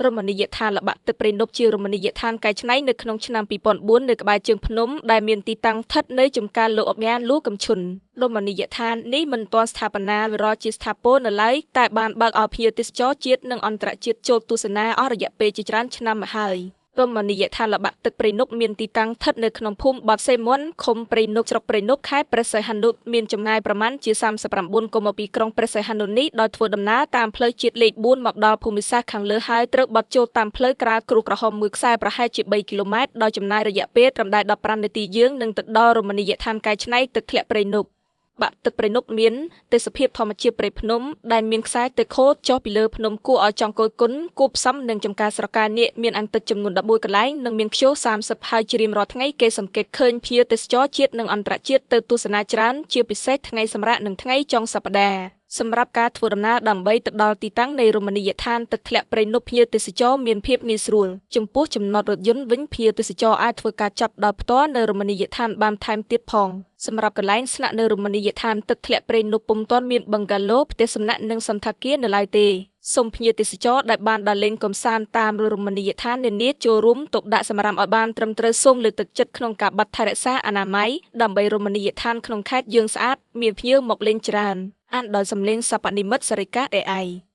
រមណីយដ្ឋានល្បាក់ទឹកព្រៃនប់ជារមណីយដ្ឋានកែច្នៃនៅក្នុងឆ្នាំ2004នៅក្បែរជើងភ្នំដែលមានទីតាំងស្ថិតនៅចំការលោកអញាលូកំឈុនរមណីយដ្ឋាននេះមិនទាន់ស្ថាបនាវិរៈជាស្ថាពរនៅឡើយតែបានបើកឲ្យភ្ញៀវទេសចរជាតិនិងអន្តរជាតិចូលទស្សនាអស់រយៈពេលជាច្រើនឆ្នាំមកហើយរមណីយដ្ឋានល្បាក់ទឹកព្រៃនប់មានទីតាំងស្ថិតនៅក្នុងភូមិបាត់សេមុនឃុំព្រៃនប់ស្រុកព្រៃនប់ខេត្តព្រះសីហនុមានចម្ងាយប្រមាណជា39.2ក្រុងព្រះសីហនុនេះដោយធ្វើដំណើរតាមផ្លូវជាតិលេខ4មកដល់ភូមិសាស្ត្រខាងលើហើយត្រូវបត់ចូលតាមផ្លូវក្រាលគ្រូក្រហមមួយខ្សែប្រហែលជា3គីឡូម៉ែត្រដោយចំណាយរយៈពេលត្រឹមតែ15នាទីយើងនឹងទៅដល់រមណីយដ្ឋានកែច្នៃទឹកធ្លាក់ព្រៃនប់បាក់ទឹកព្រៃនប់មានទេសភាពធម្មជាតិព្រៃភ្នំដែលមានខ្សែទឹកខូចចុះពីលើភ្នំគួរឲ្យចង់គយគន់គួបផ្សំនឹងចំការស្រកានាគមានអង្គទឹកចំនួន11កន្លែងនិងមានខ្យល់30ហើយជារៀងរាល់ថ្ងៃគេសង្កេតឃើញភ្ញៀវទេសចរជាតិនិងអន្តរជាតិទៅទស្សនាច្រើនជាពិសេសថ្ងៃសម្រាកនិងថ្ងៃចុងសប្តាហ៍សម្រាប់ការធ្វើដំណើរដើម្បីទៅដល់ទីតាំងនៃរមណីយដ្ឋានទឹកធ្លាក់ព្រៃនប់ភ្ញៀវទេសចរមានភាពងាយស្រួលចំពោះចំណតរថយន្តវិញភ្ញៀវទេសចរអាចធ្វើការចាប់ដោយផ្ទាល់នៅរមណីយដ្ឋានបានថែមទៀតផងសម្រាប់កន្លែងស្នាក់នៅរមណីយដ្ឋានទឹកធ្លាក់ព្រៃនប់ពុំទាន់មានបឹងហ្គាឡូផ្ទះសំណាក់និងសន្តាគារនៅឡើយទេសូមភ្ញៀវទេសចរដែលបានដល់លេងកម្សាន្តតាមរមណីយដ្ឋាននានាចូលរួមទុកដាក់សម្រាមឲ្យបានត្រឹមត្រូវសូមលើកទឹកចិត្តក្នុងការបាត់ថែរក្សាអនាម័យដើម្បីរមណីយដ្ឋានក្នុងខេត្តយើងស្អាតមានភ្ញៀវមកលេងច្រើនអានដោយសំឡេងសព្វនិមិត្តសារិកា AI